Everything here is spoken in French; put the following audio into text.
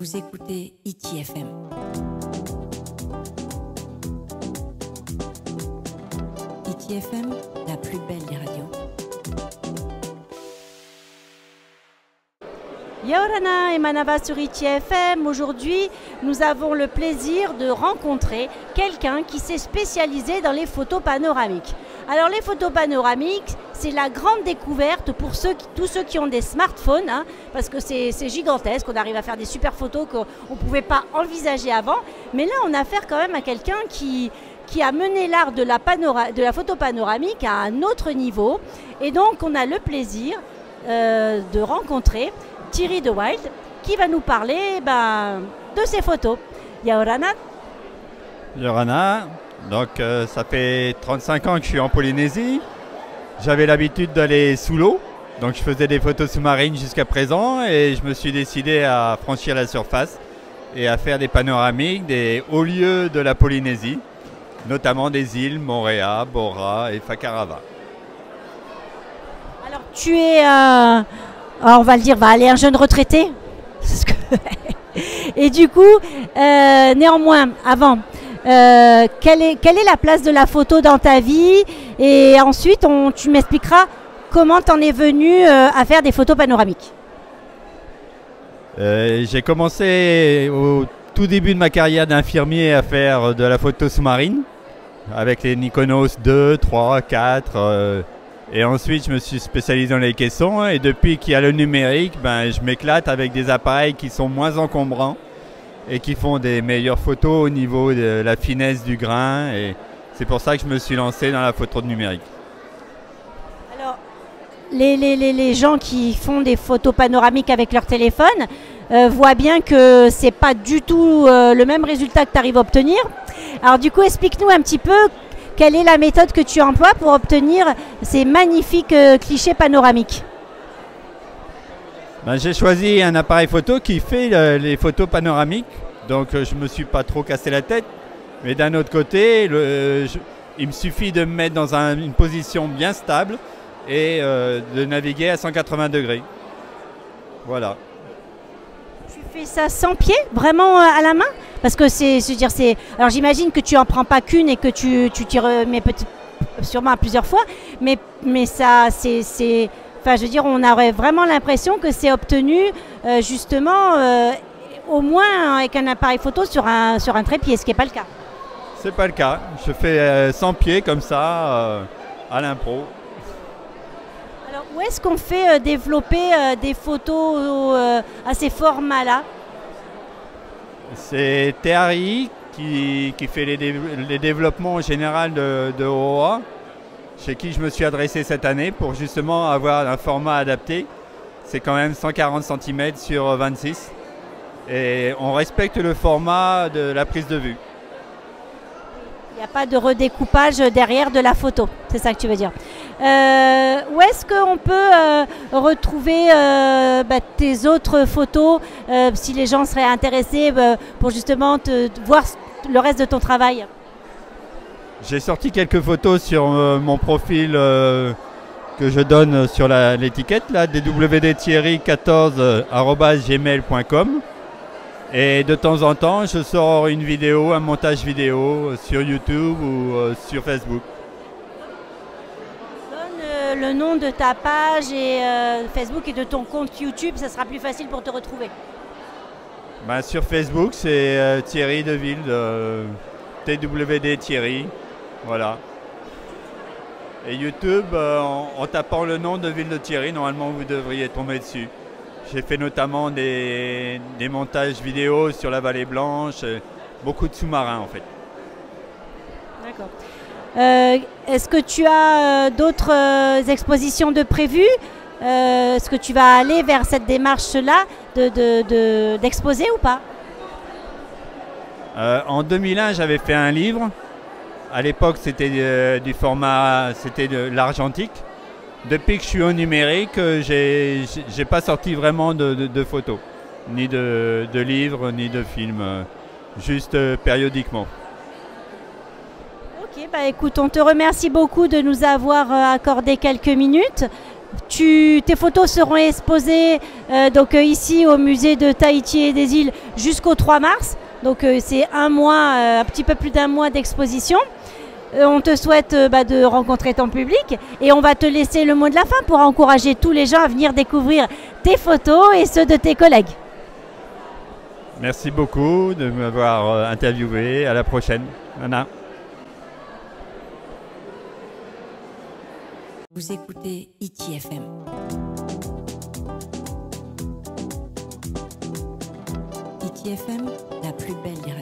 Vous écoutez ITFM. ITFM, la plus belle des radios. Yaorana et Manava sur ITFM. Aujourd'hui, nous avons le plaisir de rencontrer quelqu'un qui s'est spécialisé dans les photos panoramiques. Alors les photos panoramiques, c'est la grande découverte pour tous ceux qui ont des smartphones, hein, parce que c'est gigantesque, on arrive à faire des super photos qu'on ne pouvait pas envisager avant. Mais là, on a affaire quand même à quelqu'un qui a mené l'art de la photo panoramique à un autre niveau. Et donc, on a le plaisir de rencontrer Thierry de Wild, qui va nous parler de ses photos. Yaorana. Yaorana, donc ça fait 35 ans que je suis en Polynésie. J'avais l'habitude d'aller sous l'eau, donc je faisais des photos sous-marines jusqu'à présent et je me suis décidé à franchir la surface et à faire des panoramiques des hauts lieux de la Polynésie, notamment des îles Moorea, Bora et Fakarava. Alors tu es on va le dire, un jeune retraité. Et du coup, néanmoins, avant, quelle est la place de la photo dans ta vie? Et ensuite, tu m'expliqueras comment tu en es venu à faire des photos panoramiques. J'ai commencé au tout début de ma carrière d'infirmier à faire de la photo sous-marine avec les Nikonos 2, 3, 4. Et ensuite, je me suis spécialisé dans les caissons et depuis qu'il y a le numérique, je m'éclate avec des appareils qui sont moins encombrants et qui font des meilleures photos au niveau de la finesse du grain. Et c'est pour ça que je me suis lancé dans la photo numérique. Alors, les gens qui font des photos panoramiques avec leur téléphone voient bien que ce n'est pas du tout le même résultat que tu arrives à obtenir. Alors du coup, explique-nous un petit peu. Quelle est la méthode que tu emploies pour obtenir ces magnifiques clichés panoramiques? J'ai choisi un appareil photo qui fait les photos panoramiques, donc je ne me suis pas trop cassé la tête. Mais d'un autre côté, il me suffit de me mettre dans une position bien stable et de naviguer à 180 degrés. Voilà. Tu fais ça sans pied, vraiment à la main? Parce que alors j'imagine que tu en prends pas qu'une et que tu t'y remets sûrement à plusieurs fois, mais ça enfin je veux dire, on aurait vraiment l'impression que c'est obtenu justement au moins avec un appareil photo sur un trépied, ce qui n'est pas le cas. C'est pas le cas. Je fais sans pied comme ça à l'impro. Alors où est-ce qu'on fait développer des photos à ces formats-là? C'est TRI qui fait les développements en général de OOA, chez qui je me suis adressé cette année pour justement avoir un format adapté. C'est quand même 140 cm sur 26 et on respecte le format de la prise de vue. Il n'y a pas de redécoupage derrière de la photo, c'est ça que tu veux dire. Où est-ce qu'on peut retrouver tes autres photos si les gens seraient intéressés pour justement voir le reste de ton travail? J'ai sorti quelques photos sur mon profil que je donne sur l'étiquette, dwdthierry14@gmail.com. Et de temps en temps, je sors une vidéo, un montage vidéo sur YouTube ou sur Facebook. Donne le nom de ta page et Facebook et de ton compte YouTube, ça sera plus facile pour te retrouver. Sur Facebook, c'est Thierry Deville, TWD Thierry, voilà. Et YouTube, en tapant le nom de Ville de Thierry, normalement vous devriez tomber dessus. J'ai fait notamment des montages vidéo sur la Vallée Blanche, beaucoup de sous-marins en fait. D'accord. Est-ce que tu as d'autres expositions de prévues? Est-ce que tu vas aller vers cette démarche-là d'exposer ou pas? En 2001, j'avais fait un livre. À l'époque, c'était du format, c'était de l'argentique. Depuis que je suis au numérique, j'ai pas sorti vraiment de photos, ni de livres, ni de films, juste périodiquement. Ok, écoute, on te remercie beaucoup de nous avoir accordé quelques minutes. Tes photos seront exposées ici au musée de Tahiti et des îles jusqu'au 3 mars. Donc c'est un mois, un petit peu plus d'un mois d'exposition. On te souhaite de rencontrer ton public et on va te laisser le mot de la fin pour encourager tous les gens à venir découvrir tes photos et ceux de tes collègues. Merci beaucoup de m'avoir interviewé. À la prochaine. Anna. Vous écoutez ITFM. ITFM, la plus belle des radios.